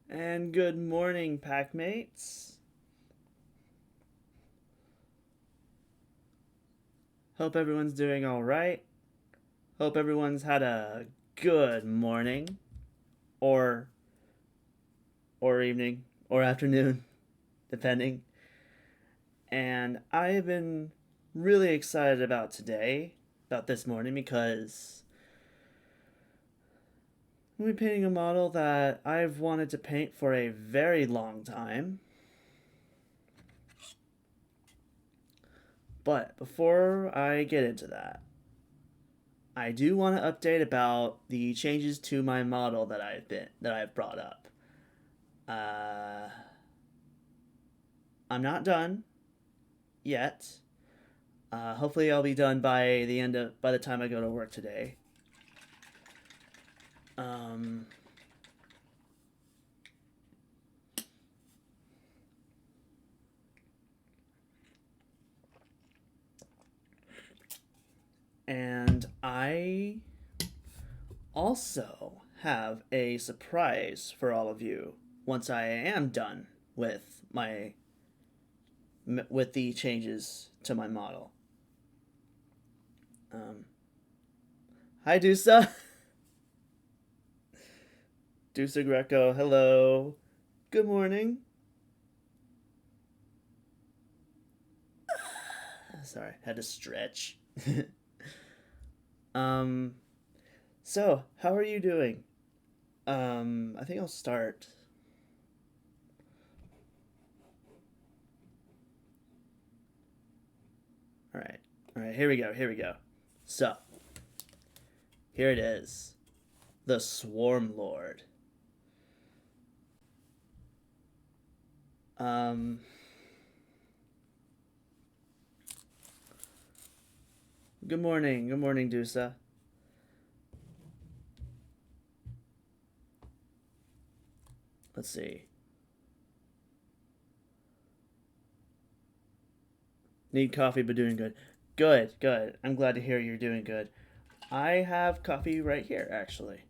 And good morning, Packmates. Hope everyone's doing all right. Hope everyone's had a good morning, or evening, or afternoon, depending. And I have been really excited about this morning, because I'm painting a model that I've wanted to paint for a very long time. But before I get into that, I do want to update about the changes to my model that I've brought up. Uh, I'm not done yet. Hopefully, I'll be done by the time I go to work today. Um, and I also have a surprise for all of you once I am done with the changes to my model. Um, Hi, Dusa. Dusa Greco. Hello. Good morning. Sorry, had to stretch. um, so how are you doing? I think I'll start. All right, all right. Here we go. Here we go. So here it is, the Swarmlord. Um, Good morning. Good morning, Dusa. Let's see. Need coffee, but doing good. Good, good. I'm glad to hear you're doing good. I have coffee right here, actually.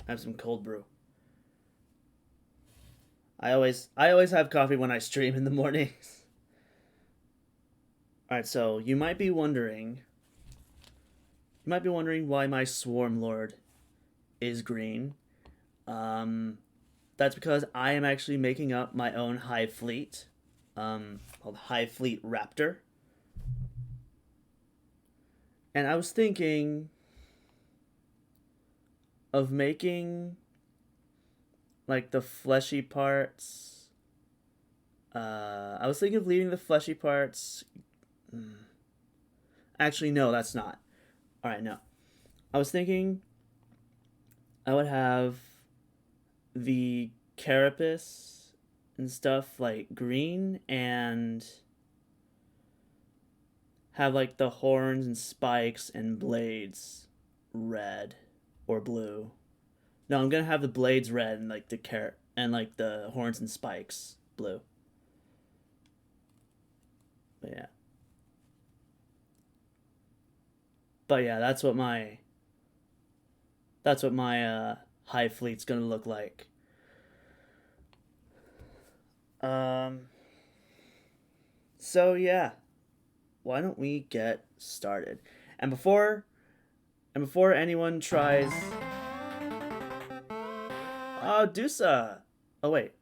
I have some cold brew. I always have coffee when I stream in the mornings. All right, so you might be wondering why my Swarm Lord is green. Um, that's because I am actually making up my own hive fleet, called Hive Fleet Raptor. And I was thinking of making like the fleshy parts. I was thinking of leaving the fleshy parts. Actually, no, that's not. All right, no. I was thinking I would have the carapace and stuff like green, and have like the horns and spikes and blades red or blue. No, I'm gonna have the blades red and like the carrot and like the horns and spikes blue. But yeah, but yeah, that's what my hive fleet's gonna look like. Um. So yeah, why don't we get started? And before anyone tries, oh Dusa, oh wait,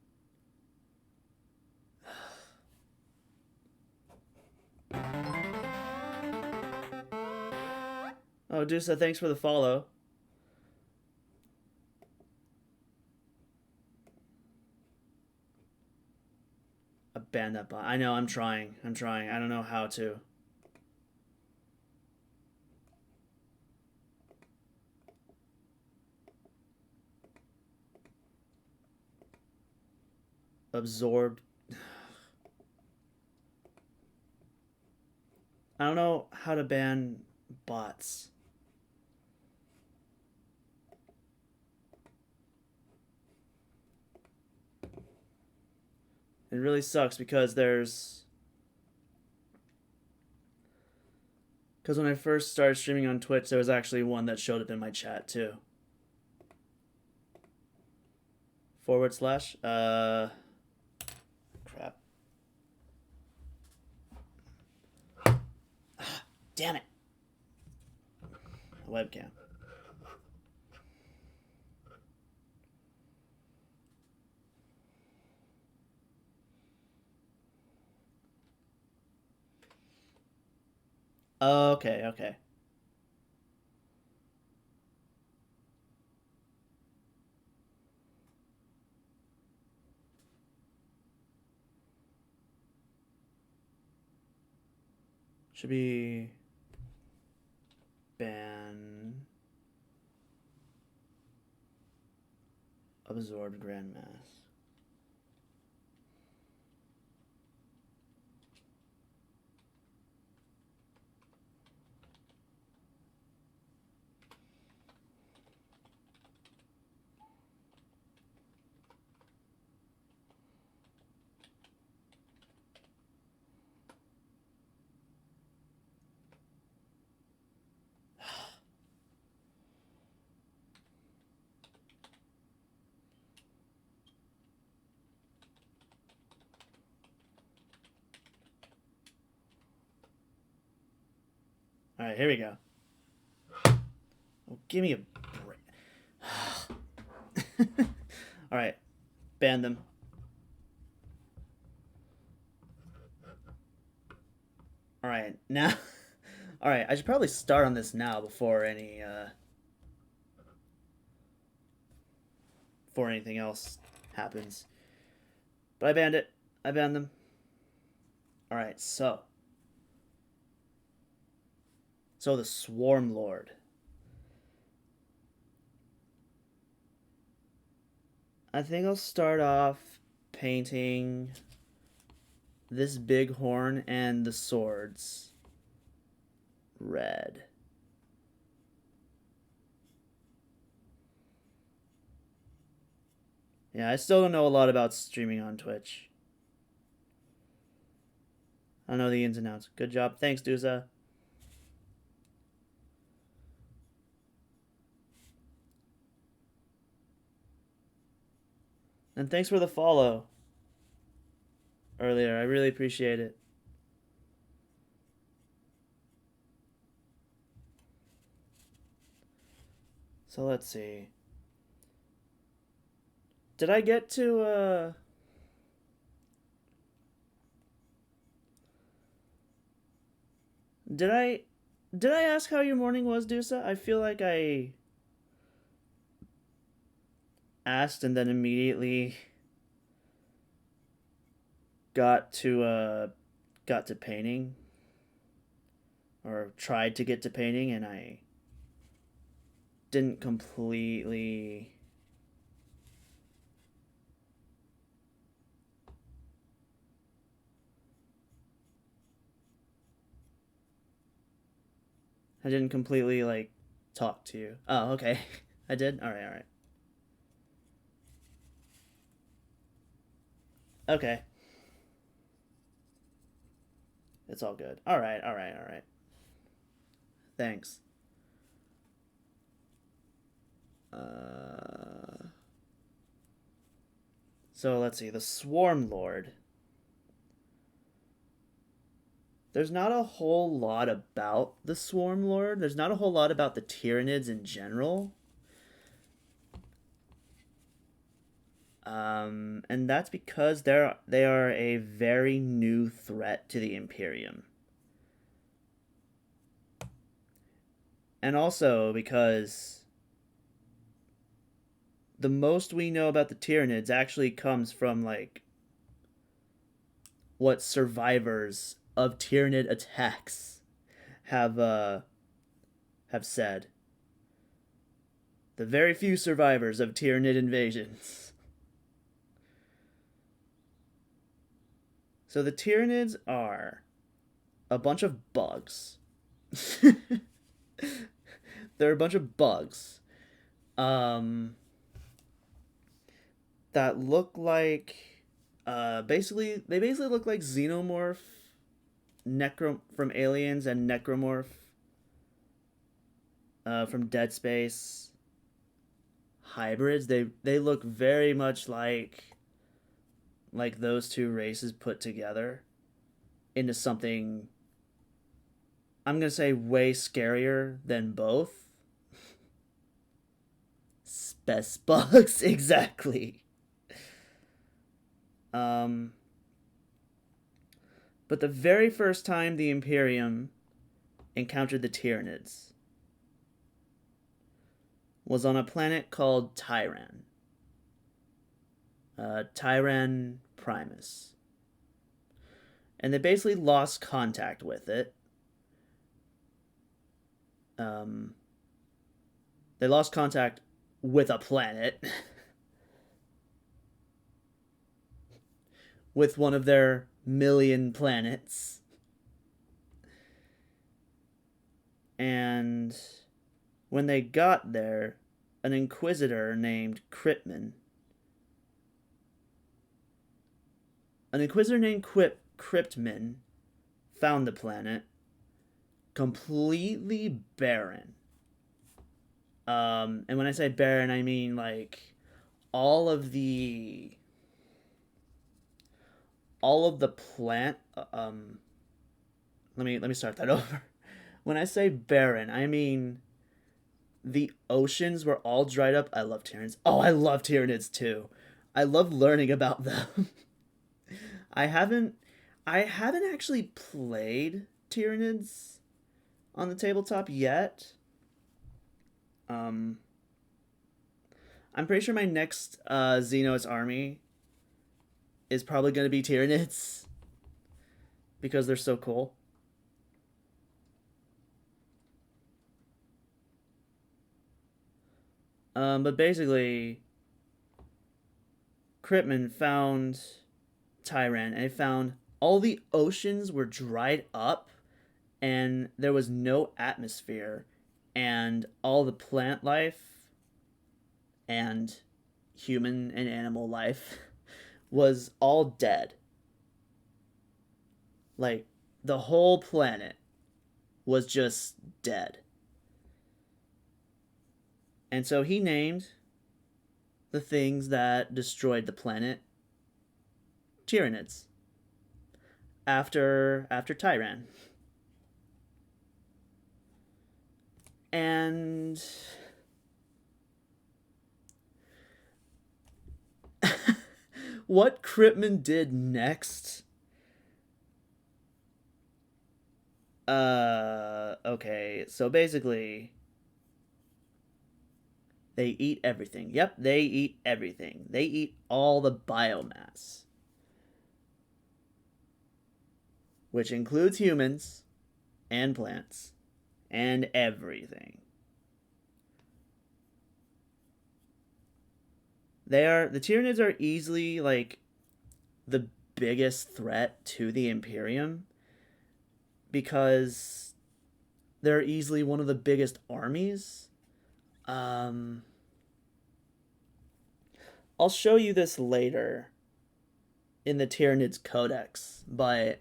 oh Dusa, thanks for the follow. A band that bot. I know. I'm trying. I'm trying. I don't know how to. Absorbed. I don't know how to ban bots. It really sucks because when I first started streaming on Twitch, there was actually one that showed up in my chat too forward slash. Crap. Damn it. Webcam. Okay, okay. Should be ban absorbed grand mass. All right, here we go. Oh, give me a break. All right, ban them. All right, now. All right, I should probably start on this now before anything else happens. But I banned it. I banned them. All right, so the Swarmlord. I think I'll start off painting this big horn and the swords red. Yeah, I still don't know a lot about streaming on Twitch. I don't know the ins and outs. Good job. Thanks, Duza. And thanks for the follow earlier. I really appreciate it. So let's see. Did I get to did I ask how your morning was, Dusa? I feel like I asked and then immediately got to painting, or tried to get to painting, and I didn't completely. I didn't completely like talk to you. Oh, okay. I did. All right, all right. Okay. It's all good. All right, all right, all right. Thanks. So let's see. The Swarmlord. There's not a whole lot about the Swarmlord. There's not a whole lot about the Tyranids in general. And that's because they are a very new threat to the Imperium. And also because the most we know about the Tyranids actually comes from like what survivors of Tyranid attacks have said. The very few survivors of Tyranid invasions. So the Tyranids are a bunch of bugs. They're a bunch of bugs. That look like they basically look like Xenomorph from Aliens and Necromorph from Dead Space hybrids. They look very much like those two races put together into something, I'm gonna say, way scarier than both. Spess bugs, exactly. Um, but the very first time the Imperium encountered the Tyranids was on a planet called Tyran. Tyran Primus. And they basically lost contact with it. Um, they lost contact with a planet. With one of their million planets. And when they got there, an inquisitor named Cryptman. Cryptman found the planet completely barren. And when I say barren, I mean like all of the plant. Let me start that over. When I say barren, I mean the oceans were all dried up. I love Tyranids. Oh, I love Tyranids too. I love learning about them. I haven't actually played Tyranids on the tabletop yet. I'm pretty sure my next Xenos army is probably going to be Tyranids because they're so cool. But basically, Cryptman found Tyran, and he found all the oceans were dried up, and there was no atmosphere, and all the plant life and human and animal life was all dead. Like, the whole planet was just dead. And so he named the things that destroyed the planet Tyranids. After Tyran. And what Cryptman did next? Okay, so basically they eat everything. Yep, they eat everything. They eat all the biomass, which includes humans and plants and everything. The Tyranids are easily like the biggest threat to the Imperium because they're easily one of the biggest armies. I'll show you this later in the Tyranids Codex, but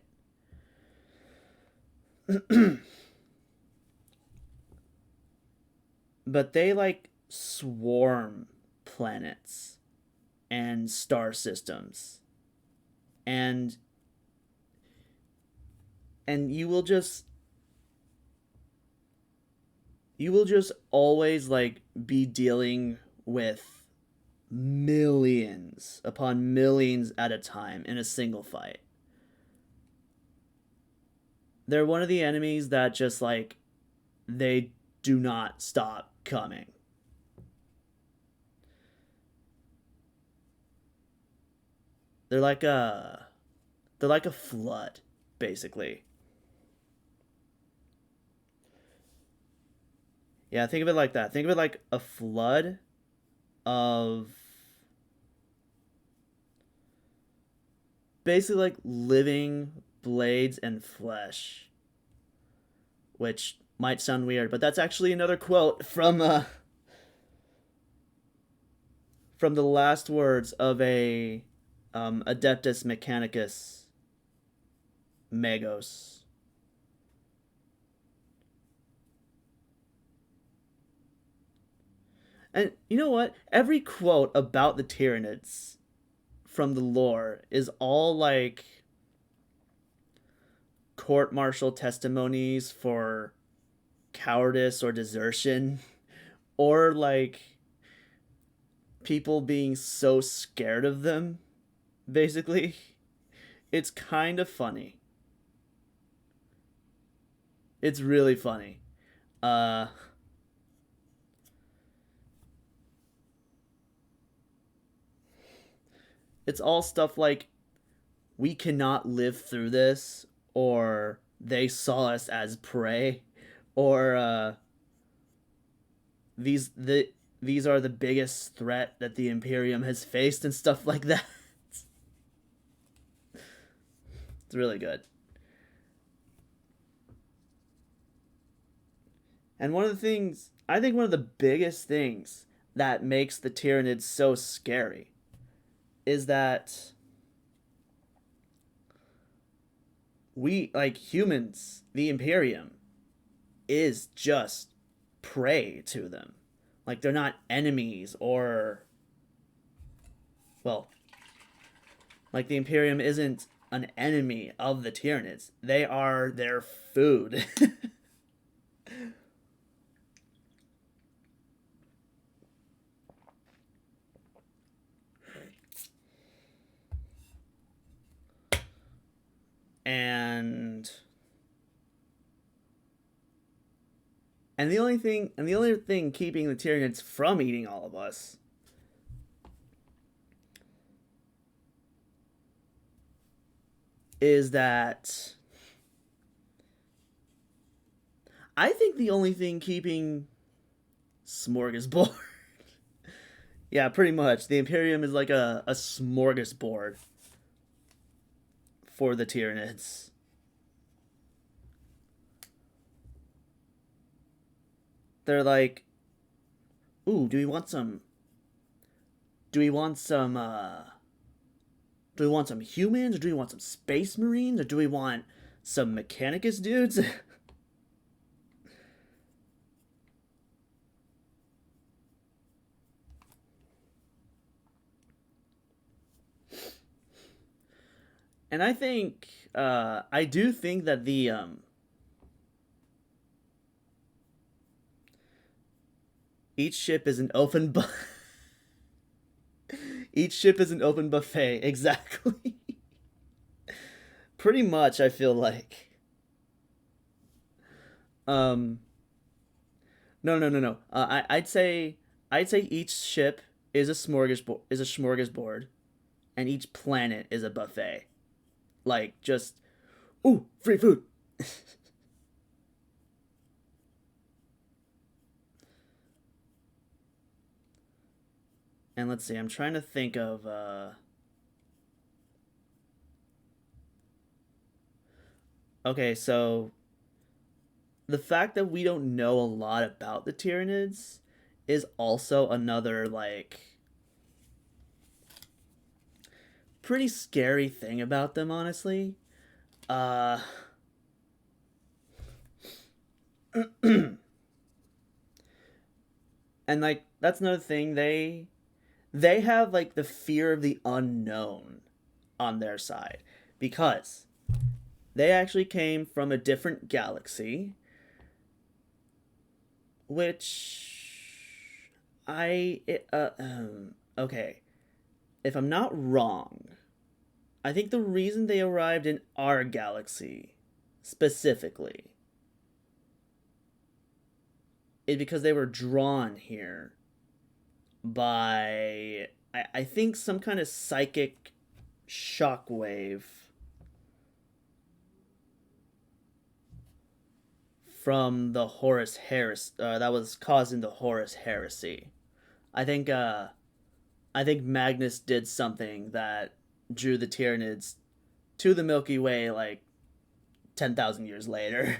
but they like swarm planets and star systems, and you will just always like be dealing with millions upon millions at a time in a single fight. They're one of the enemies that just like they do not stop coming. They're like a flood, basically. Yeah, think of it like that. Think of it like a flood of basically like living blades and flesh, which might sound weird, but that's actually another quote from the last words of a Adeptus Mechanicus Magos. And you know what? Every quote about the Tyranids from the lore is all like court martial testimonies for cowardice or desertion, or like people being so scared of them, basically. It's kind of funny. It's really funny. Uh, it's all stuff like, we cannot live through this, or they saw us as prey, or these the these are the biggest threat that the Imperium has faced and stuff like that. It's really good. And one of the things, I think one of the biggest things that makes the Tyranids so scary is that we, like humans, the Imperium is just prey to them. Like they're not enemies, or well, like the Imperium isn't an enemy of the Tyranids. They are their food. and the only thing keeping the Tyranids from eating all of us is that I think the only thing keeping Smorgasbord. Yeah, pretty much. The Imperium is like a smorgasbord for the Tyranids. They're like, ooh, do we want some do we want some humans, or do we want some space marines, or do we want some Mechanicus dudes? And I think I do think that the each ship is an open each ship is an open buffet. Exactly. Pretty much, I feel like. Um, no, no, no, no. I'd say each ship is a smorgasbord, and each planet is a buffet. Like just, ooh, free food. And let's see, I'm trying to think of okay, so the fact that we don't know a lot about the Tyranids is also another like pretty scary thing about them, honestly. Uh and like that's another thing, they have like the fear of the unknown on their side, because they actually came from a different galaxy, which okay, if I'm not wrong, I think the reason they arrived in our galaxy specifically is because they were drawn here by I think some kind of psychic shockwave from the Horus Heresy that was causing the Horus Heresy. I think I think Magnus did something that drew the Tyranids to the Milky Way like 10,000 years later.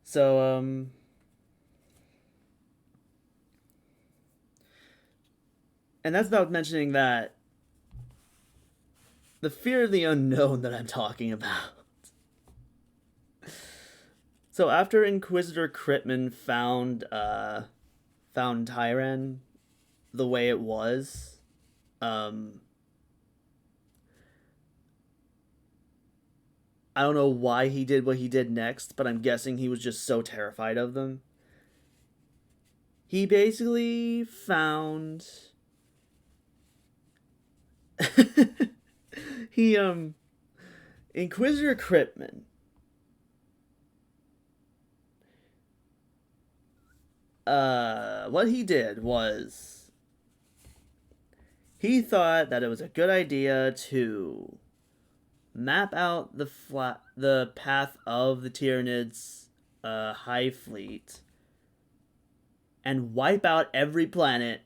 So and that's without mentioning that the fear of the unknown that I'm talking about. So after Inquisitor Critman found Tyran the way it was, um, I don't know why he did what he did next, but I'm guessing he was just so terrified of them. He basically found he Inquisitor Critman what he did was he thought that it was a good idea to map out the path of the Tyranids high fleet and wipe out every planet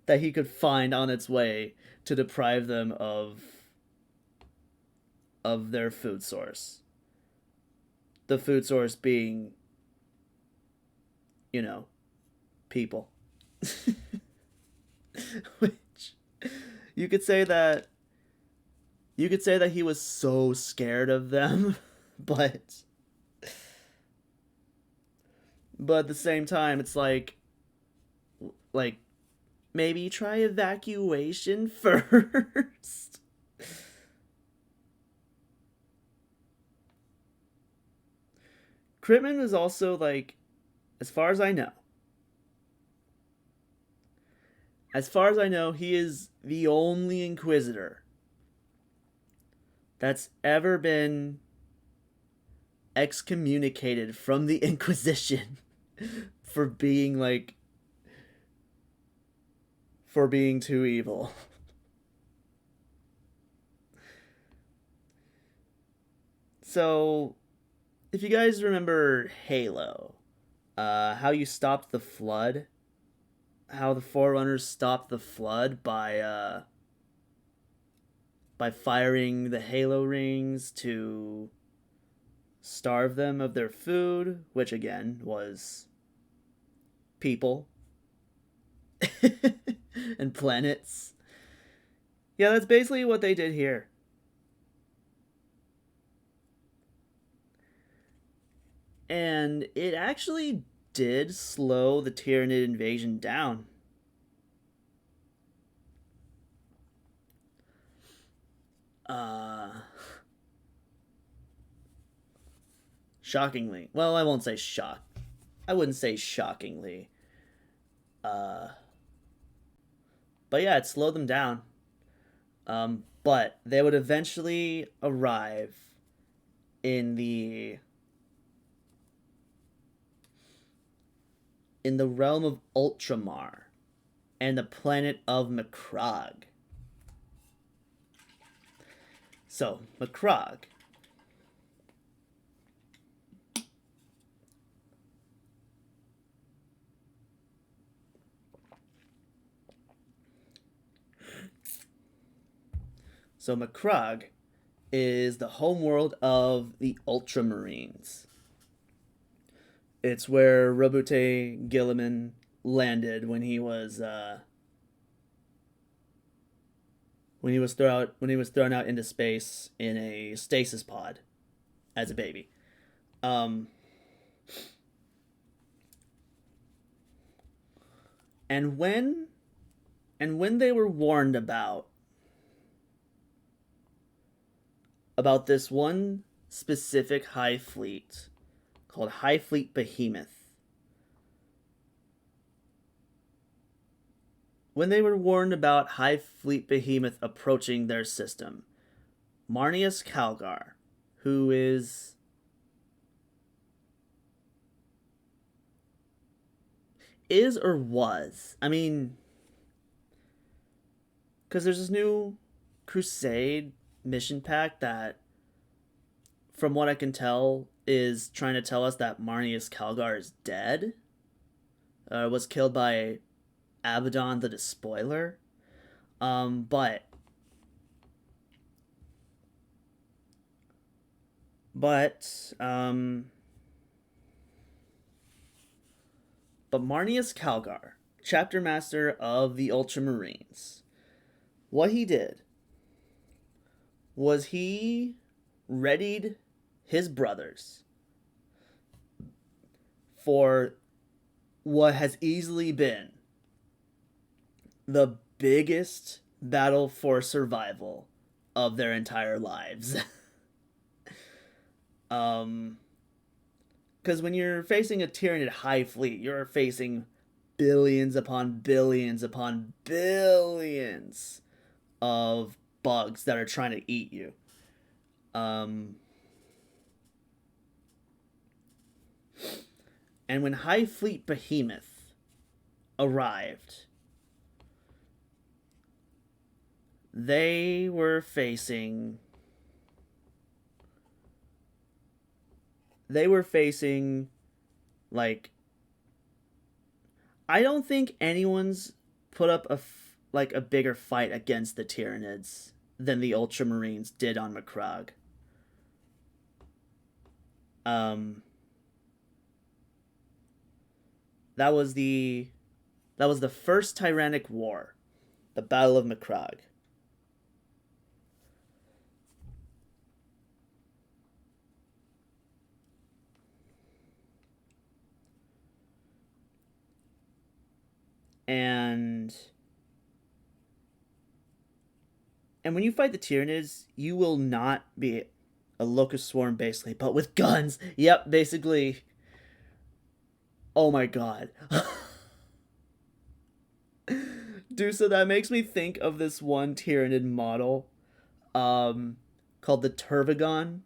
that he could find on its way to deprive them of their food source. The food source being, you know, people. Which you could say that he was so scared of them, but at the same time it's like maybe try evacuation first. Critman was also like, as far as I know, he is the only Inquisitor that's ever been excommunicated from the Inquisition for being too evil. So, if you guys remember Halo, how you stopped the flood, how the Forerunners stopped the flood by firing the Halo rings to starve them of their food, which again was people and planets. Yeah, that's basically what they did here. And it actually did slow the Tyranid invasion down. Shockingly. Well, I won't say shock. I wouldn't say shockingly. But yeah, it slowed them down. But they would eventually arrive in the realm of Ultramar and the planet of Macragge. So, Macragge. So, Macragge is the homeworld of the Ultramarines. It's where Roboute Guilliman landed when he was thrown out into space in a stasis pod as a baby. And when they were warned about this one specific High Fleet called High Fleet Behemoth, when they were warned about High Fleet Behemoth approaching their system, Marneus Calgar, who is or was, I mean, because there's this new Crusade mission pack that, from what I can tell, is trying to tell us that Marneus Calgar is dead. Was killed by Abaddon the Despoiler. But Marneus Calgar, chapter master of the Ultramarines, what he did was he readied his brothers for what has easily been the biggest battle for survival of their entire lives. um, because when you're facing a Tyranid high fleet, you're facing billions upon billions upon billions of bugs that are trying to eat you. Um, and when High Fleet Behemoth arrived, they were facing like, I don't think anyone's put up a bigger fight against the Tyranids than the Ultramarines did on Macragge. Um, that was the first Tyrannic War, the Battle of Macragge. And when you fight the Tyranids, you will not be a Locust Swarm, basically, but with guns. Yep, basically. Oh my god. Dude, so that makes me think of this one Tyranid model called the Turvagon.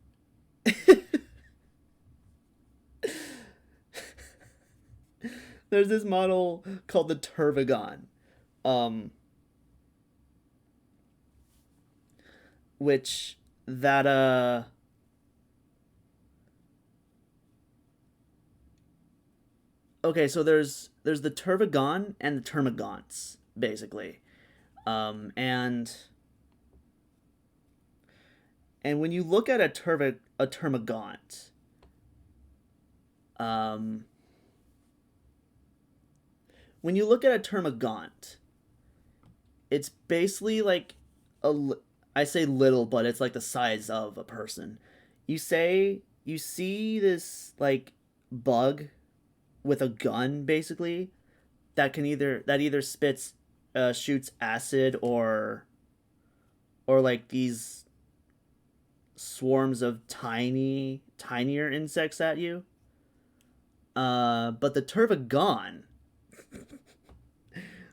There's this model called the Turvagon. Which that okay, so there's the Turvagon and the Termagants, basically. And when you look at a Termagant, when you look at a Termagant, it's basically like I say little, but it's like the size of a person. You see this like bug with a gun, basically, that either shoots acid or like these swarms of tinier insects at you. But the Turvagon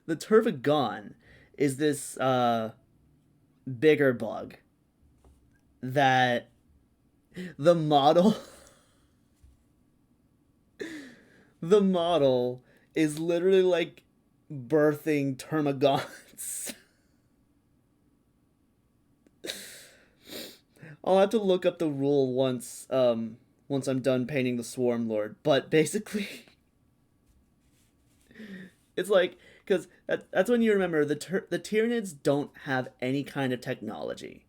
the Turvagon is this bigger bug that the model the model is literally like birthing termagants. I'll have to look up the rule once I'm done painting the Swarmlord, but basically it's like, because that's when you remember the Tyranids don't have any kind of technology.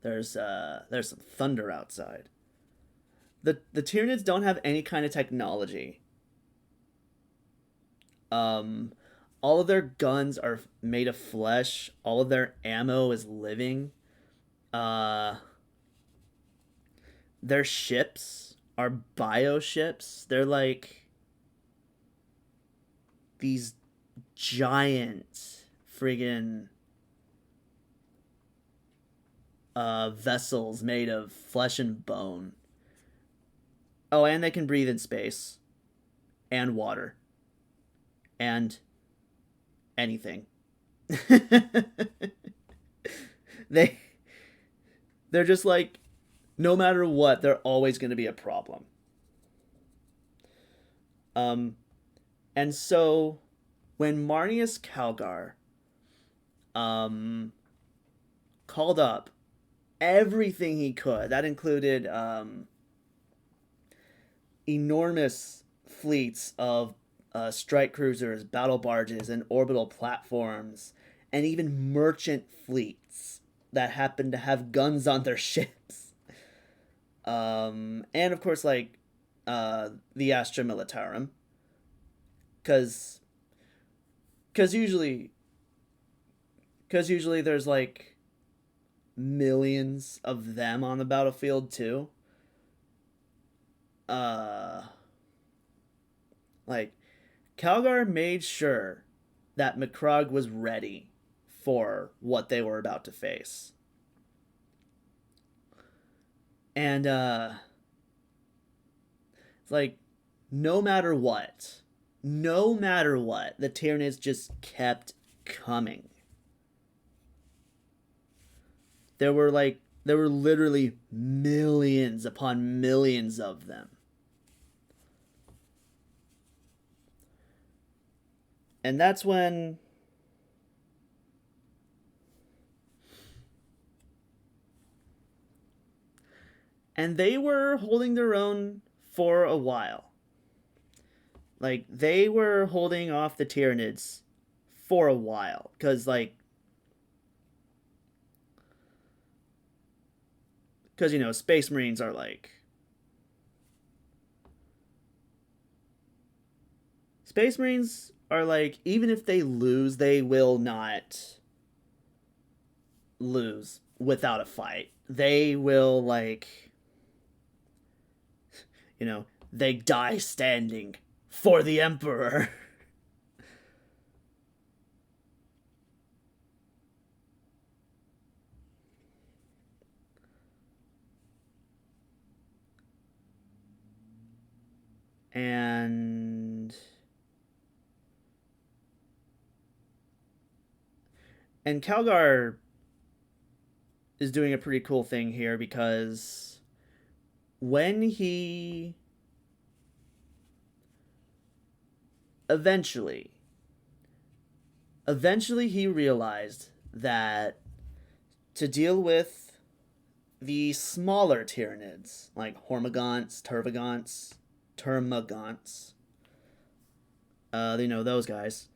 There's some thunder outside. The Tyranids don't have any kind of technology. All of their guns are made of flesh. All of their ammo is living. Their ships are bioships. They're like these giant friggin' vessels made of flesh and bone. Oh, and they can breathe in space and water and anything. they they're just like, no matter what, they're always going to be a problem. And so when Marnius Calgar called up everything he could, that included enormous fleets of strike cruisers, battle barges, and orbital platforms, and even merchant fleets that happened to have guns on their ships. And of course, like the Astra Militarum, because Because usually, because usually there's like millions of them on the battlefield too. Uh, like Calgar made sure that Macrog was ready for what they were about to face. And it's like no matter what, the Tyranids just kept coming. There were literally millions upon millions of them. And that's when and they were holding their own for a while. Like they were holding off the Tyranids for a while cuz you know, Space Marines are like Space Marines are like even if they lose, they will not lose without a fight. They will you know, they die standing for the Emperor. and and Calgar is doing a pretty cool thing here because when he eventually he realized that to deal with the smaller Tyranids like Termagants, you know, those guys,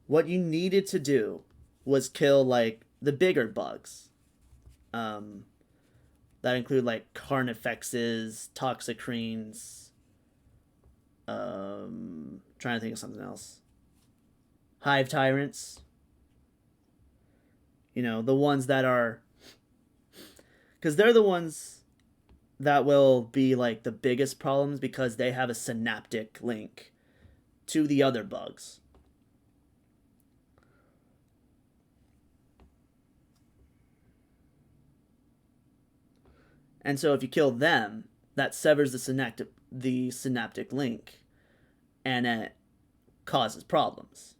what you needed to do was kill like the bigger bugs. That include like Carnifexes, Toxicrenes, trying to think of something else. Hive Tyrants. You know, the ones that are because they're the ones that will be like the biggest problems because they have a synaptic link to the other bugs. And so if you kill them, that severs the synaptic link and it causes problems.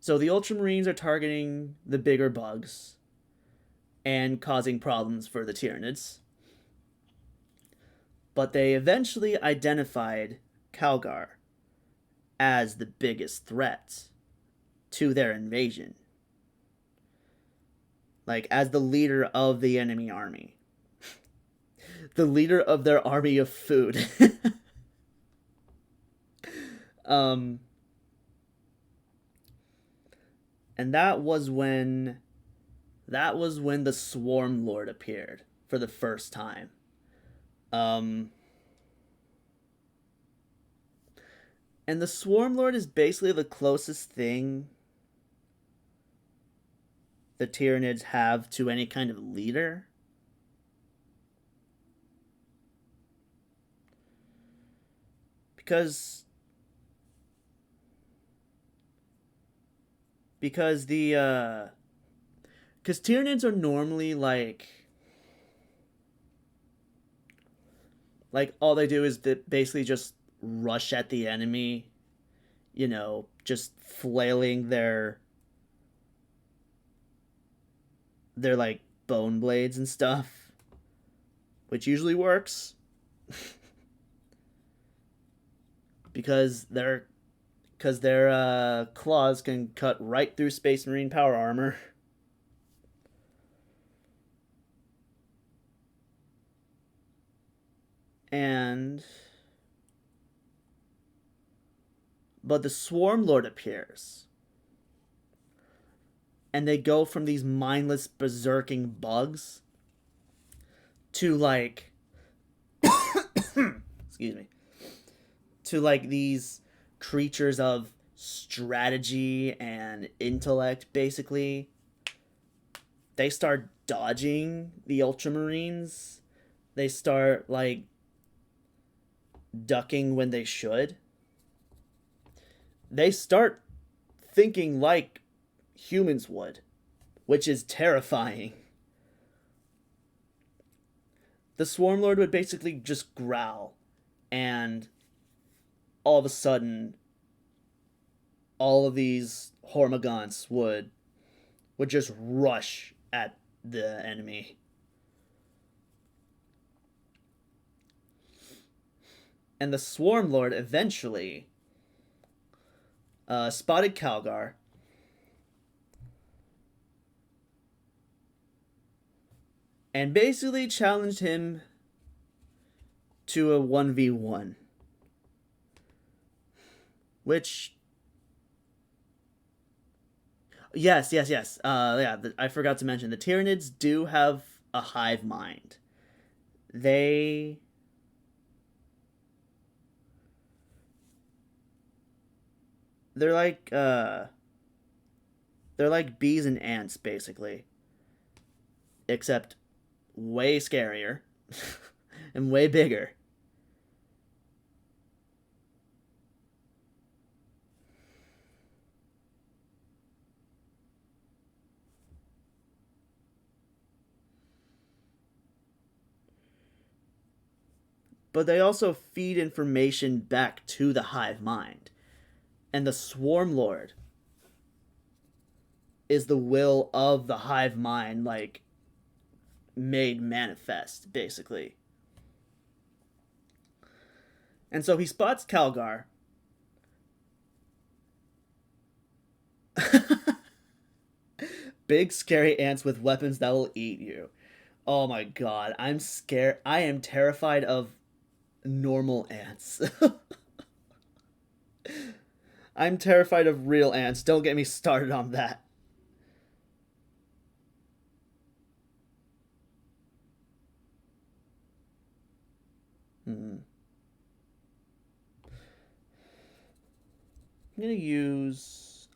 So the Ultramarines are targeting the bigger bugs and causing problems for the Tyranids. But they eventually identified Calgar as the biggest threat to their invasion. Like, as the leader of the enemy army. The leader of their army of food. And that was when the Swarmlord appeared for the first time. And the Swarmlord is basically the closest thing the Tyranids have to any kind of leader. Because the because Tyranids are normally like all they do is basically just rush at the enemy, you know, just flailing their like bone blades and stuff, which usually works because their claws can cut right through Space Marine power armor. But the Swarmlord appears. And they go from these mindless berserking bugs to like excuse me, to like these creatures of strategy and intellect, basically, they start dodging the Ultramarines. They start like ducking when they should. They start thinking like humans would, which is terrifying. The Swarmlord would basically just growl, and all of a sudden, all of these Hormagaunts would just rush at the enemy. And the Swarmlord eventually spotted Calgar and basically challenged him to a 1v1. Which... Yes. I forgot to mention, the Tyranids do have a hive mind. They're like bees and ants, basically, except way scarier and way bigger. But they also feed information back to the hive mind. And the Swarmlord is the will of the hive mind, like, made manifest, basically. And so he spots Calgar. Big scary ants with weapons that will eat you. Oh my god, I'm scared. I am terrified of normal ants. I'm terrified of real ants. Don't get me started on that.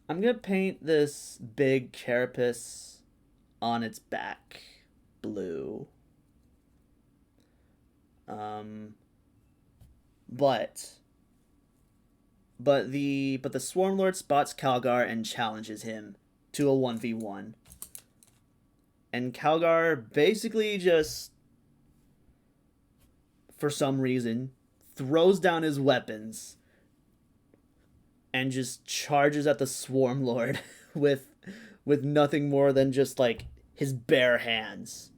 I'm gonna paint this big carapace on its back blue. But the Swarmlord spots Calgar and challenges him to a 1v1. And Calgar basically just, for some reason, throws down his weapons and just charges at the Swarmlord with nothing more than just like his bare hands.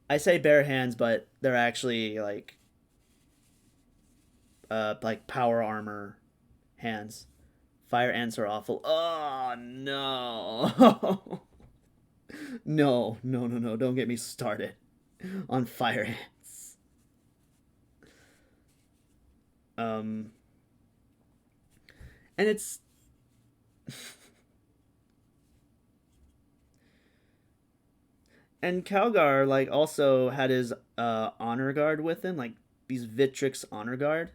I say bare hands, but they're actually like power armor hands. Fire ants are awful. Oh no. No, don't get me started on fire ants. And it's and Calgar like also had his honor guard with him, like these Vitrix honor guard.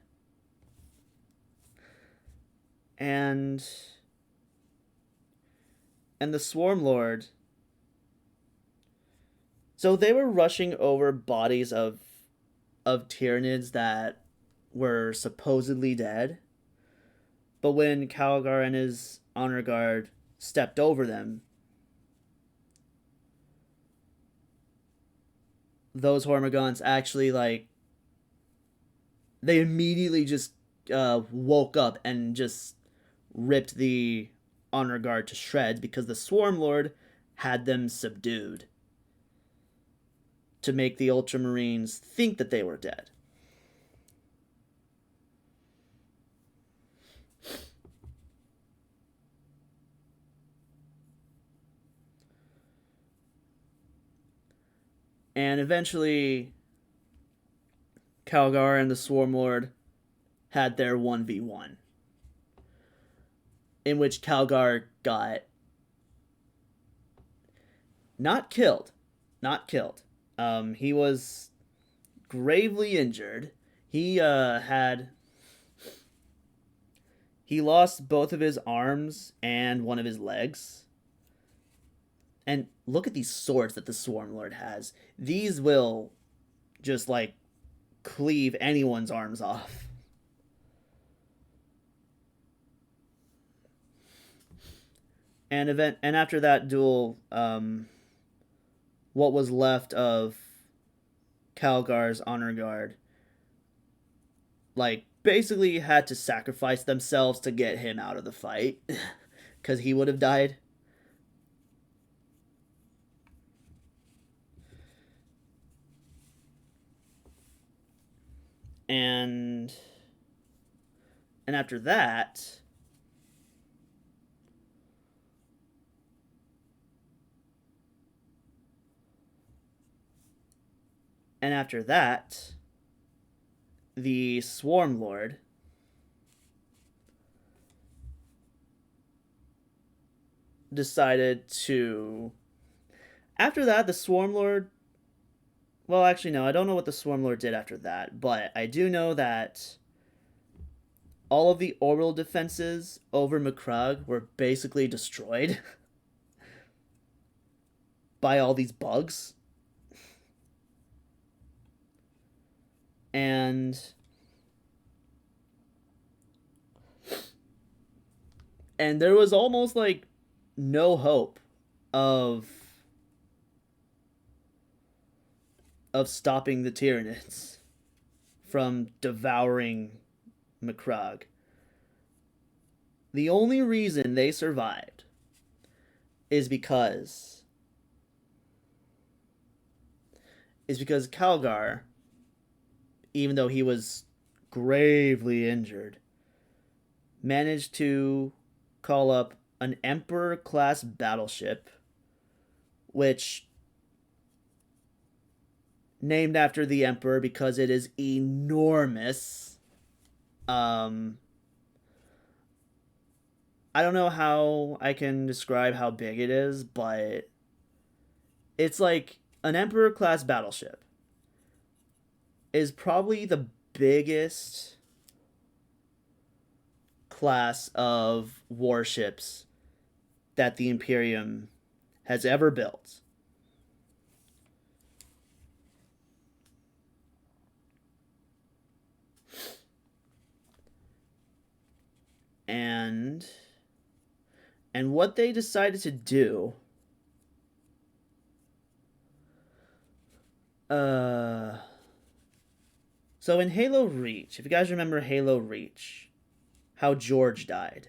And the Swarmlord, so they were rushing over bodies of Tyranids that were supposedly dead. But when Calgar and his honor guard stepped over them, those Hormagaunts actually like they immediately just woke up and just ripped the honor guard to shreds because the Swarmlord had them subdued to make the Ultramarines think that they were dead. And eventually, Calgar and the Swarmlord had their 1v1, in which Calgar got not killed. He was gravely injured. He he lost both of his arms and one of his legs. And look at these swords that the Swarmlord has. These will just like cleave anyone's arms off. And after that duel, what was left of Calgar's honor guard, like basically had to sacrifice themselves to get him out of the fight, because he would have died. And and after that, and after that, the Swarmlord decided to. After that, the Swarmlord. Well, actually, no, I don't know what the Swarmlord did after that, but I do know that all of the orbital defenses over Macragge were basically destroyed by all these bugs. And there was almost like no hope of stopping the Tyranids from devouring Macragge. The only reason they survived is because Calgar, even though he was gravely injured, managed to call up an Emperor class battleship, which named after the Emperor because it is enormous. I don't know how I can describe how big it is, but it's like an Emperor class battleship is probably the biggest class of warships that the Imperium has ever built. And what they decided to do, so in Halo Reach, if you guys remember Halo Reach, how George died,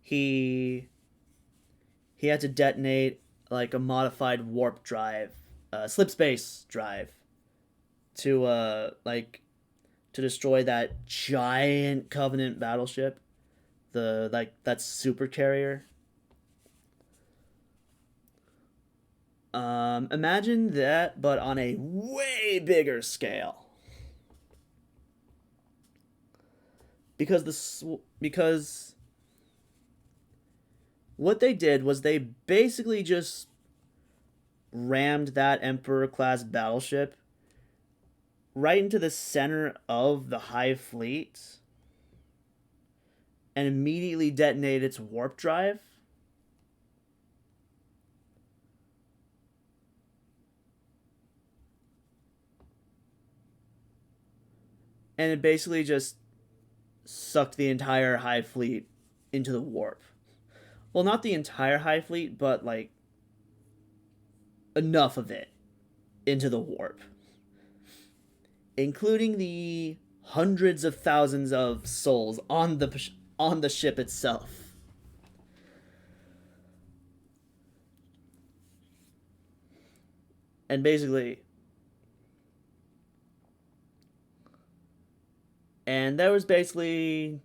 he had to detonate like a modified warp drive, slip space drive, to to destroy that giant Covenant battleship, the like that super carrier. Imagine that, but on a way bigger scale. Because what they did was they basically just rammed that Emperor class battleship right into the center of the Hive fleet and immediately detonated its warp drive. And it basically just sucked the entire Hive fleet into the warp. Well, not the entire Hive fleet, but like enough of it into the warp, including the hundreds of thousands of souls on the ship itself. And basically, and there was basically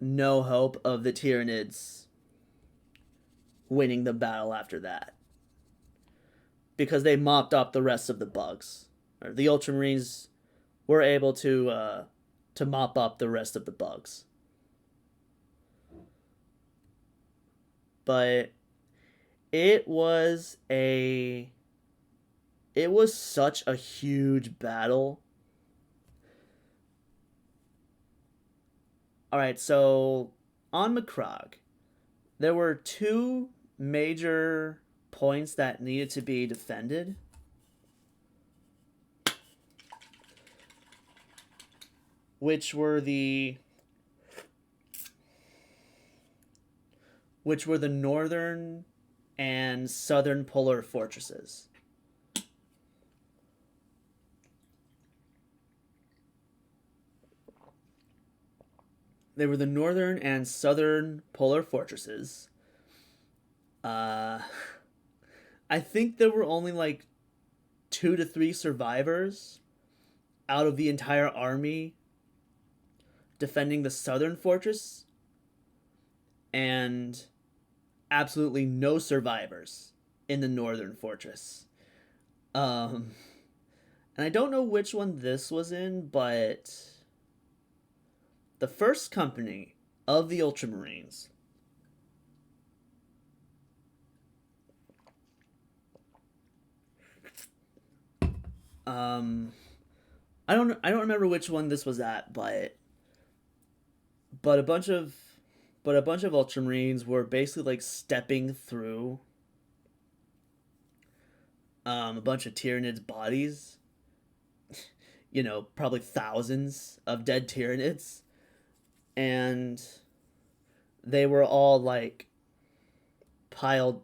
no hope of the Tyranids winning the battle after that, because they mopped up the rest of the bugs. Or the Ultramarines were able to mop up the rest of the bugs. But it was a It was such a huge battle. All right, so on Macrog, there were two major points that needed to be defended. Which were the northern and southern polar fortresses. They were the northern and southern polar fortresses. Uh, I think there were only like 2 to 3 survivors out of the entire army defending the southern fortress, and absolutely no survivors in the northern fortress. And I don't know which one this was in, but the first company of the Ultramarines I don't remember which one this was at, but a bunch of Ultramarines were basically like stepping through a bunch of Tyranids' bodies. You know, probably thousands of dead Tyranids, and they were all like piled,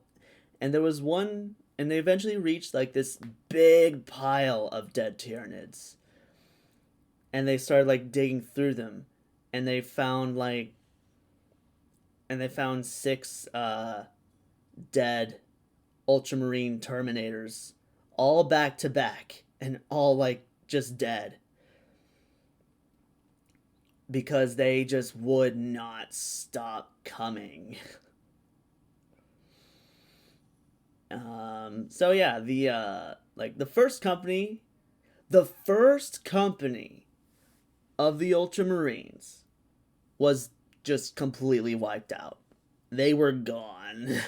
and there was one, and they eventually reached like this big pile of dead Tyranids, and they started like digging through them, and they found 6 dead Ultramarine Terminators, all back to back, and all like just dead because they just would not stop coming. So yeah, the first company, of the Ultramarines was just completely wiped out. They were gone.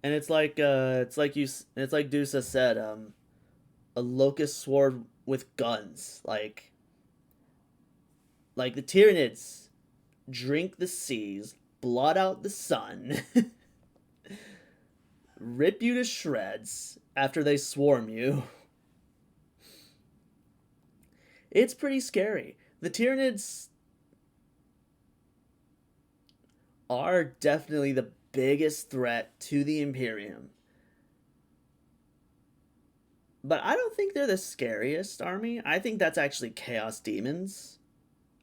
And it's like Dusa said, a locust sword with guns. Like the Tyranids drink the seas, blot out the sun, rip you to shreds after they swarm you. It's pretty scary. The Tyranids are definitely the biggest threat to the Imperium. But I don't think they're the scariest army. I think that's actually Chaos Demons.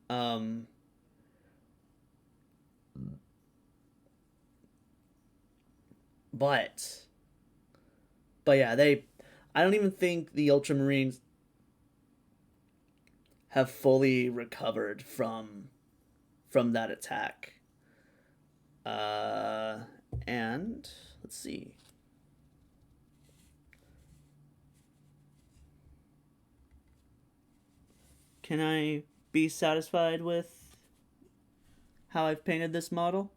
Um, but yeah, I don't even think the Ultramarines have fully recovered from that attack. Uh, and let's see. Can I be satisfied with how I've painted this model?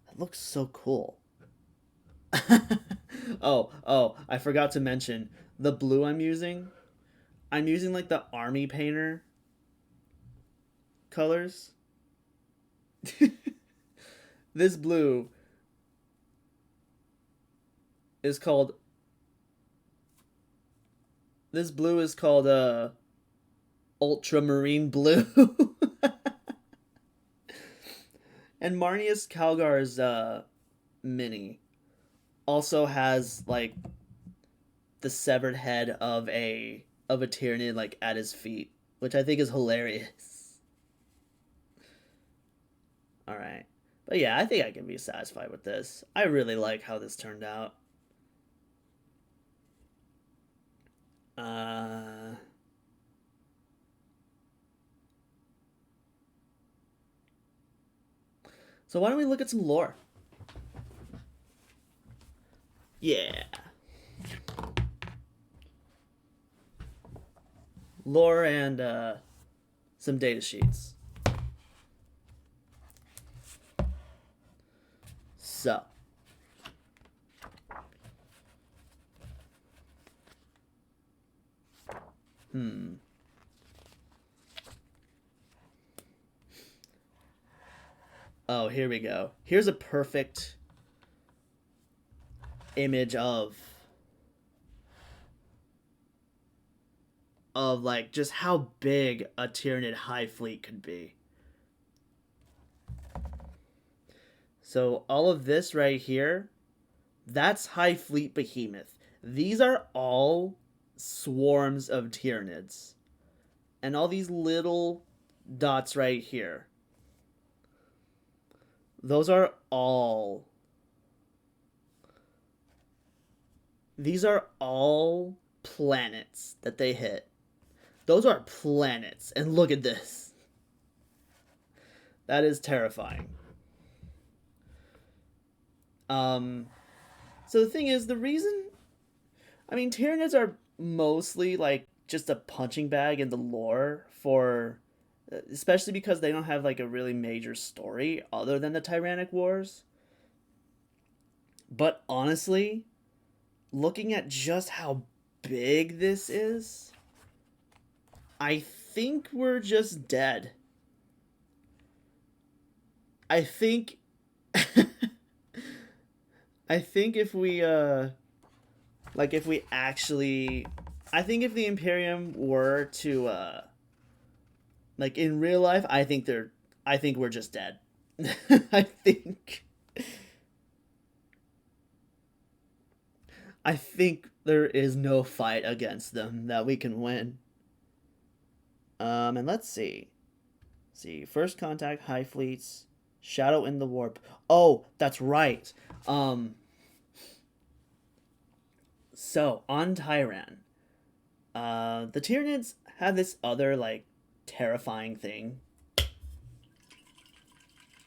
It looks so cool. I forgot to mention the blue I'm using. I'm using like the army painter colors. This blue is called ultramarine blue. And Marnius Calgar's mini also has like the severed head of a Tyranid like at his feet, which I think is hilarious. All right. But yeah, I think I can be satisfied with this. I really like how this turned out. Uh so why don't we look at some lore? Yeah. Lore and some data sheets. So, oh, here we go. Here's a perfect image of like just how big a Tyranid Hive fleet could be. So all of this right here, that's Hive Fleet Behemoth. These are all swarms of Tyranids. And all these little dots right here, those are all... These are all planets that they hit. Those are planets. And look at this. That is terrifying. So the thing is, the reason... I mean, Tyranids are mostly, like, just a punching bag in the lore for... Especially because they don't have, like, a really major story other than the Tyrannic Wars. But honestly, looking at just how big this is, I think we're just dead. I think... I think if we, like, if we actually... I think if the Imperium were to, like, in real life, I think we're just dead. I think there is no fight against them that we can win. And let's see. First contact, Hive Fleets, Shadow in the Warp. Oh, that's right. So, on Tyran, the Tyranids have this other, like, terrifying thing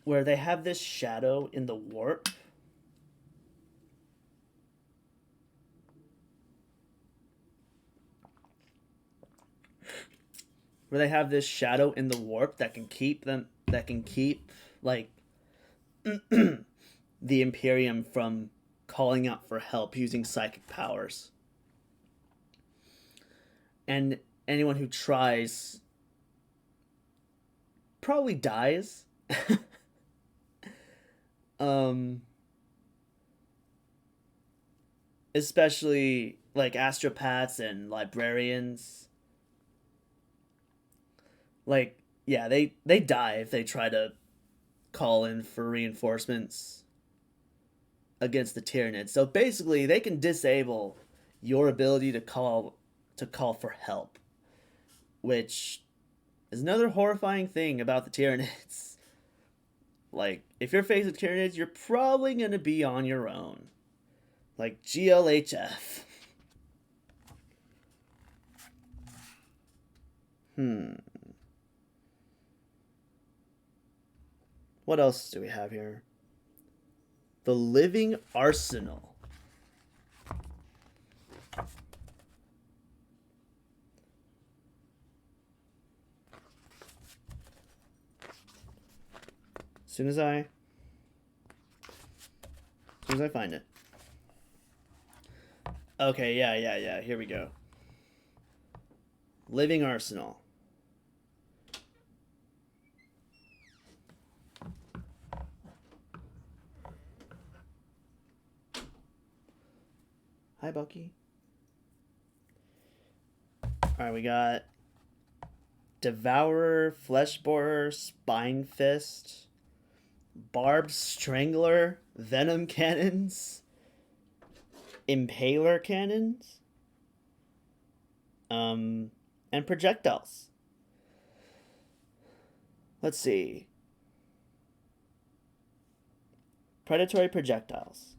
where they have this shadow in the warp. Where they have this shadow in the warp that can keep, like, the Imperium from calling out for help using psychic powers. And anyone who tries probably dies. Especially, like, astropaths and librarians. Like, yeah, they die if they try to call in for reinforcements against the Tyranids. So basically, they can disable your ability to call for help, which is another horrifying thing about the Tyranids. Like, if you're faced with Tyranids, you're probably going to be on your own. Like, GLHF. What else do we have here? The Living Arsenal. As soon as I find it. Okay, yeah. Here we go. Living Arsenal. Hi, Bucky. Alright, we got Devourer, Fleshborer, Spine Fist, Barbed Strangler, Venom Cannons, Impaler Cannons, and Projectiles. Let's see. Predatory Projectiles.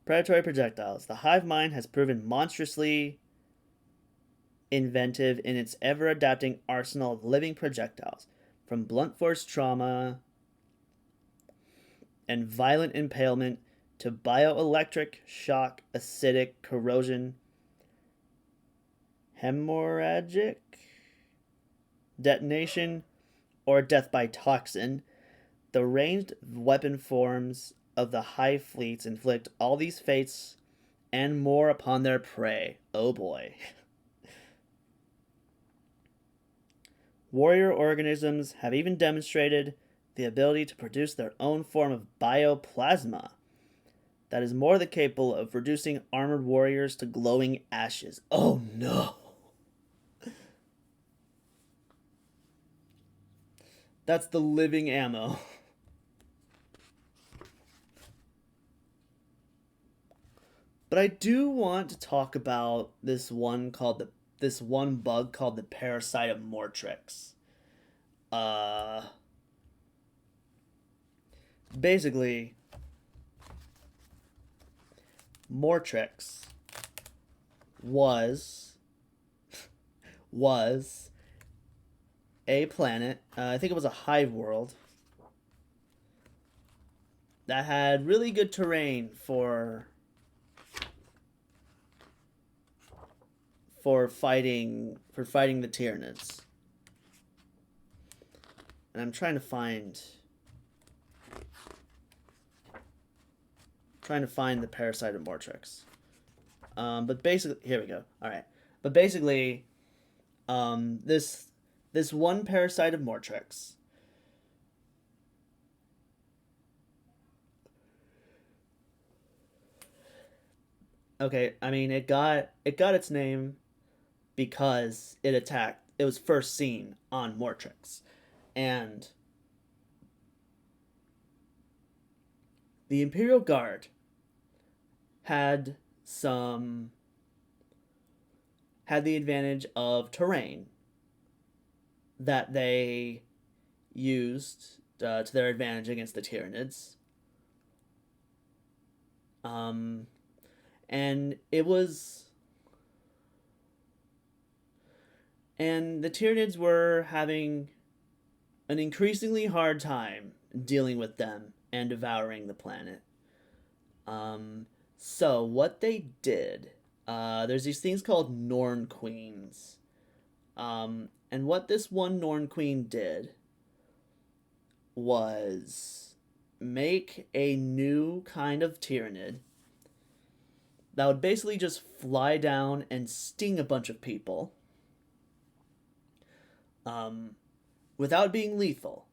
Predatory Projectiles. The hive mind has proven monstrously inventive in its ever-adapting arsenal of living projectiles. from blunt force trauma and violent impalement to bioelectric shock, acidic corrosion, hemorrhagic detonation, or death by toxin. The ranged weapon forms of the Hive fleets inflict all these fates and more upon their prey. Oh boy. Warrior organisms have even demonstrated the ability to produce their own form of bioplasma that is more than capable of reducing armored warriors to glowing ashes. Oh no! That's the living ammo. But I do want to talk about this one bug called the parasite of Mortrix. Uh Basically, Mortrix was a planet. I think it was a hive world that had really good terrain for fighting the Tyranids. And I'm trying to find the parasite of Mortrix. But basically, here we go. All right. But basically, this one parasite of Mortrix. Okay, I mean it got its name because it attacked. It was first seen on Mortrix, and the Imperial Guard had some had the advantage of terrain that they used to their advantage against the Tyranids. And it was and the Tyranids were having an increasingly hard time dealing with them and devouring the planet. So what they did, there's these things called Norn Queens. And what this one Norn Queen did was make a new kind of Tyranid that would basically just fly down and sting a bunch of people without being lethal.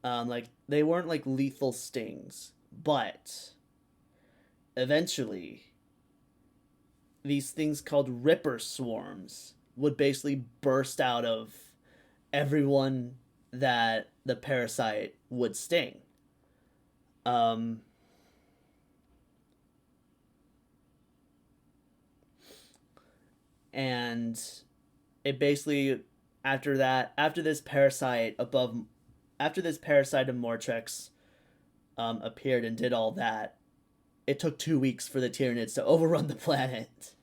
Like, they weren't like lethal stings, but eventually these things called Ripper Swarms would basically burst out of everyone that the parasite would sting. And it basically, after this parasite of Mortrex appeared and did all that, it took 2 weeks for the Tyranids to overrun the planet.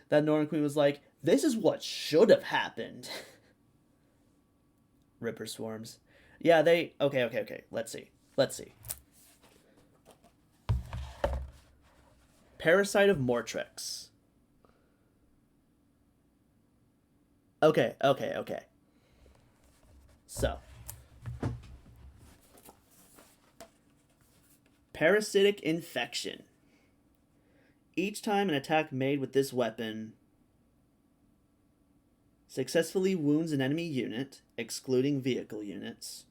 That Norn Queen was like, this is what should have happened. Ripper Swarms. Yeah, they... Okay. Let's see. Parasite of Mortrex. Okay. So. Parasitic infection. Each time an attack made with this weapon successfully wounds an enemy unit, excluding vehicle units,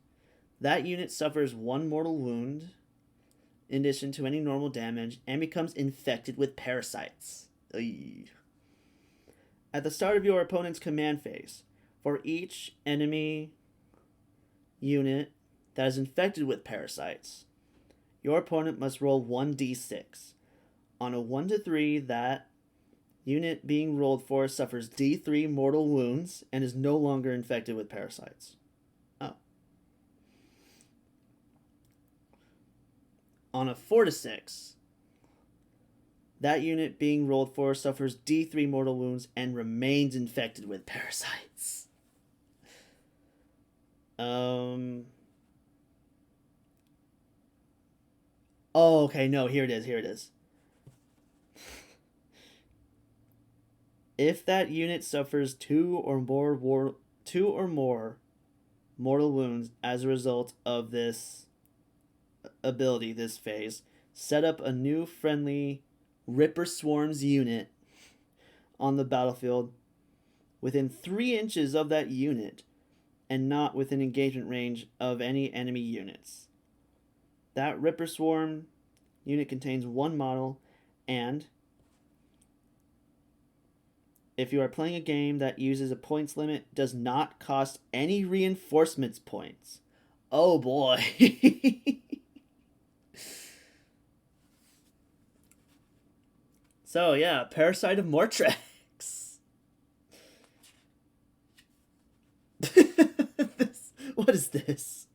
that unit suffers 1 mortal wound in addition to any normal damage and becomes infected with parasites. Ugh. At the start of your opponent's command phase, for each enemy unit that is infected with parasites, your opponent must roll 1d6. On a 1 to 3, that unit being rolled for suffers d3 mortal wounds and is no longer infected with parasites. Oh. On a 4 to 6, That unit being rolled for suffers D3 mortal wounds and remains infected with parasites. Oh, okay, no, here it is, here it is. If that unit suffers two or more mortal wounds as a result of this ability, this phase, set up a new friendly Ripper Swarms unit on the battlefield within 3 inches of that unit and not within engagement range of any enemy units. That Ripper Swarm unit contains 1 model, and if you are playing a game that uses a points limit, does not cost any reinforcements points. Oh boy. So yeah, Parasite of Mortrex. What is this?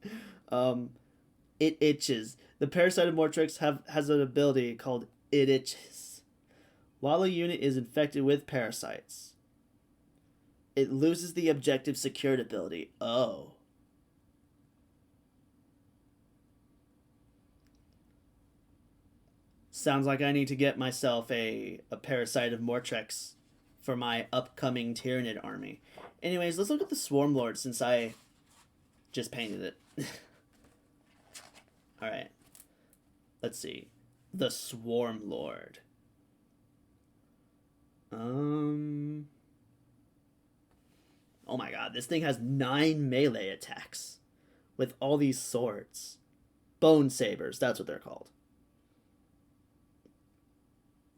It itches. The Parasite of Mortrex has an ability called It Itches. While a unit is infected with parasites, it loses the objective secured ability. Oh. Sounds like I need to get myself a Parasite of Mortrex for my upcoming Tyranid army. Anyways, let's look at the Swarmlord since I just painted it. Alright. Let's see. The Swarmlord. Oh my god, this thing has 9 melee attacks with all these swords. Bone sabers, that's what they're called.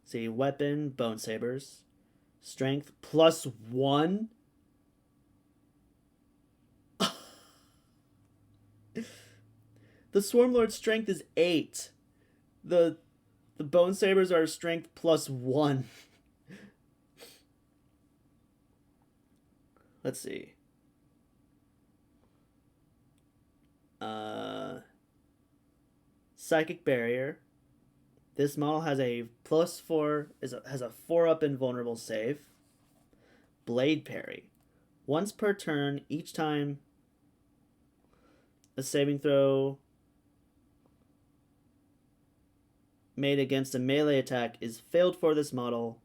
See, weapon, bone sabers. Strength +1. The Swarmlord's strength is 8. The bone sabers are strength +1. Let's see. Psychic Barrier. This model has a +4, has a 4-up invulnerable save. Blade Parry. Once per turn, each time a saving throw made against a melee attack is failed for this model,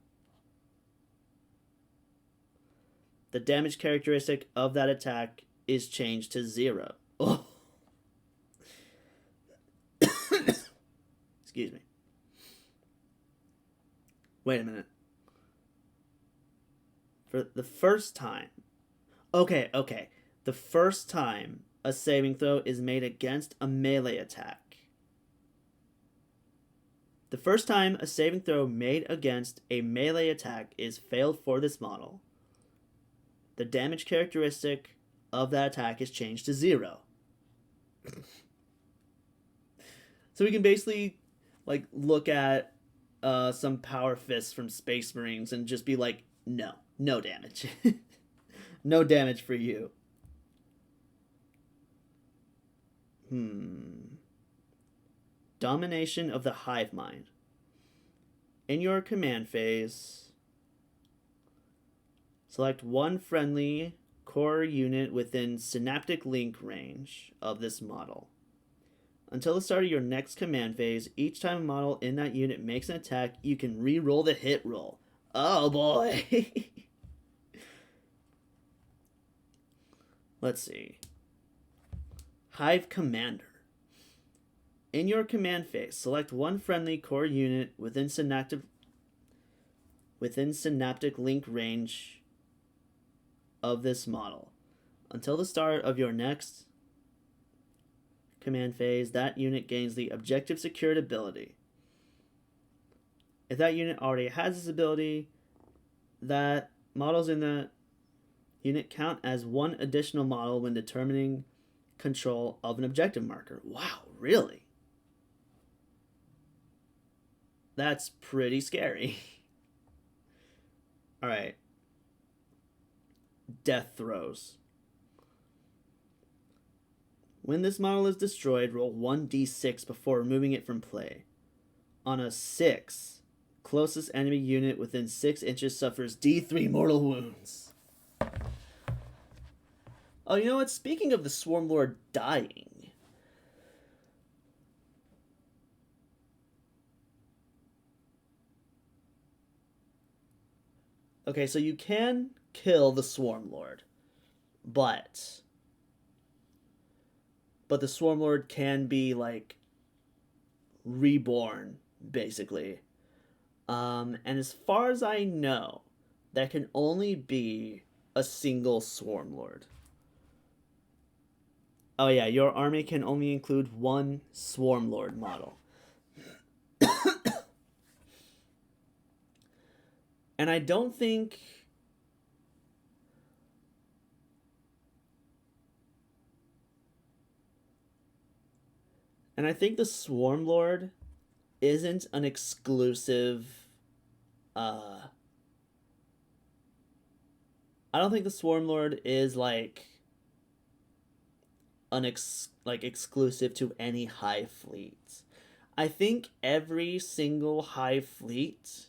the damage characteristic of that attack is changed to 0. Oh. Excuse me. Wait a minute. For the first time. Okay. The first time a saving throw is made against a melee attack. The first time a saving throw made against a melee attack is failed for this model, the damage characteristic of that attack is changed to 0. So we can basically look at some power fists from Space Marines and just be like, no damage. No damage for you. Domination of the Hive Mind. In your command phase, select 1 friendly core unit within synaptic link range of this model. Until the start of your next command phase, each time a model in that unit makes an attack, you can re-roll the hit roll. Oh boy! Let's see. Hive Commander. In your command phase, select 1 friendly core unit within synaptic link range of this model. Until the start of your next command phase, that unit gains the objective secured ability. If that unit already has this ability, that models in that unit count as 1 additional model when determining control of an objective marker. Wow, really? That's pretty scary. Alright. Death Throws. When this model is destroyed, roll 1d6 before removing it from play. On a 6, Closest enemy unit within 6 inches suffers D3 mortal wounds. Oh, you know what? Speaking of the Swarmlord dying. Okay, so you can kill the Swarmlord, but the Swarmlord can be like reborn, basically. And as far as I know, that can only be a single Swarmlord. Oh yeah, your army can only include one Swarmlord model. And I don't think and I think the Swarmlord isn't an exclusive uh I don't think the Swarmlord is like exclusive to any high fleet. I think every single high fleet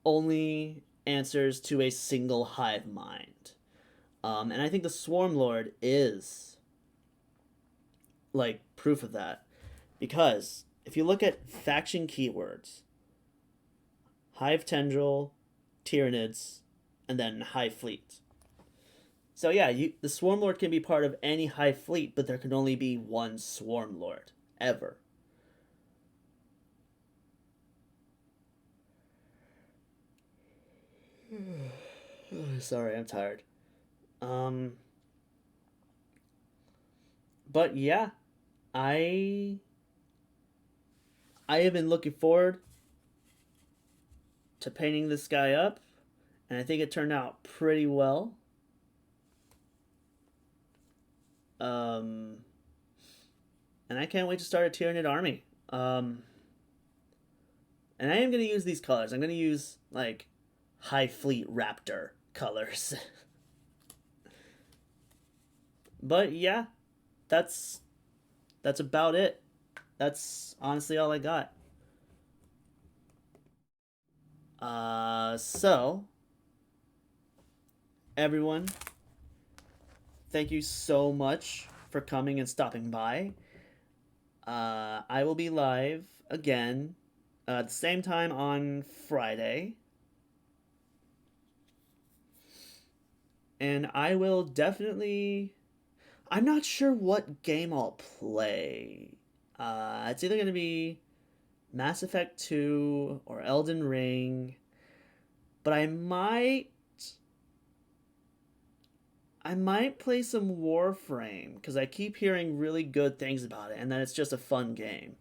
only answers to a single hive mind. And I think the Swarmlord is like proof of that. Because if you look at faction keywords, Hive Tendril, Tyranids, and then Hive Fleet. So yeah, the Swarmlord can be part of any Hive Fleet, but there can only be one Swarmlord, ever. Sorry, I'm tired. Um, but yeah, I I have been looking forward to painting this guy up, and I think it turned out pretty well. Um, and I can't wait to start a Tyranid army. And I am going to use these colors. I'm going to use like High Fleet Raptor colors. But yeah, that's about it. That's honestly all I got. So everyone, thank you so much for coming and stopping by. I will be live again at the same time on Friday. And I will definitely. I'm not sure what game I'll play. It's either going to be Mass Effect 2 or Elden Ring. But I might play some Warframe because I keep hearing really good things about it and that it's just a fun game.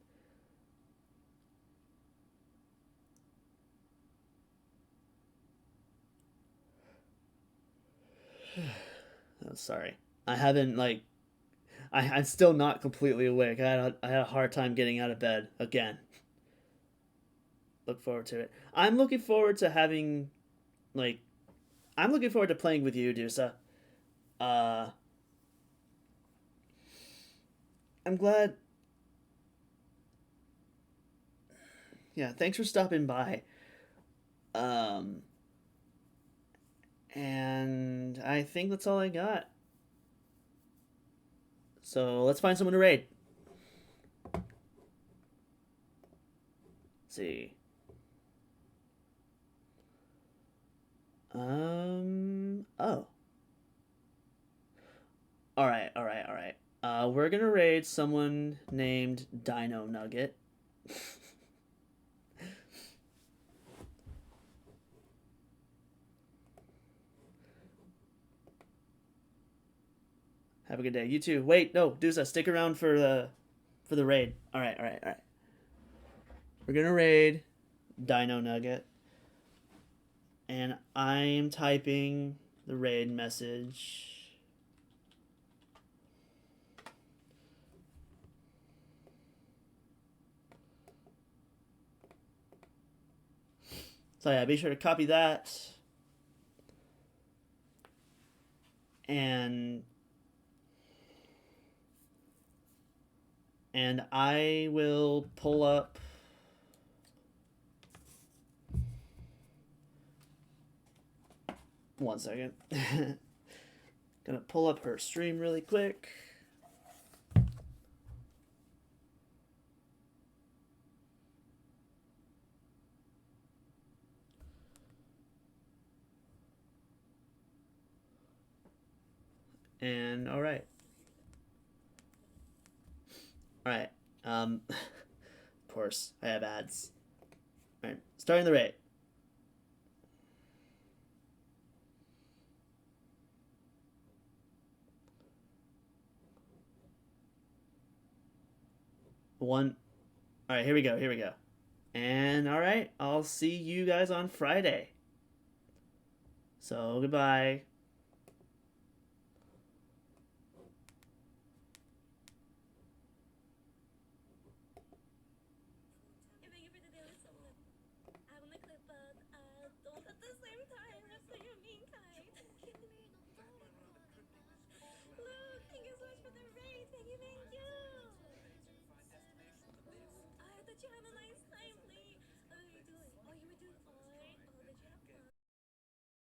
Oh, sorry. I haven't like I'm still not completely awake. I had a hard time getting out of bed again. Look forward to it. I'm looking forward to having like I'm looking forward to playing with you, Dusa. Uh I'm glad. Yeah, thanks for stopping by. Um and I think that's all I got. So let's find someone to raid. Let's see. Oh. All right. We're gonna raid someone named Dino Nugget. Have a good day. You too. Wait, no, Dusa, stick around for the raid. All right. We're gonna raid Dino Nugget, and I'm typing the raid message. So yeah, be sure to copy that. And I will pull up One second. Gonna pull up her stream really quick. And all right. All right. Of course, I have ads. All right, starting the raid. One. All right, here we go. Here we go. And all right, I'll see you guys on Friday. So goodbye.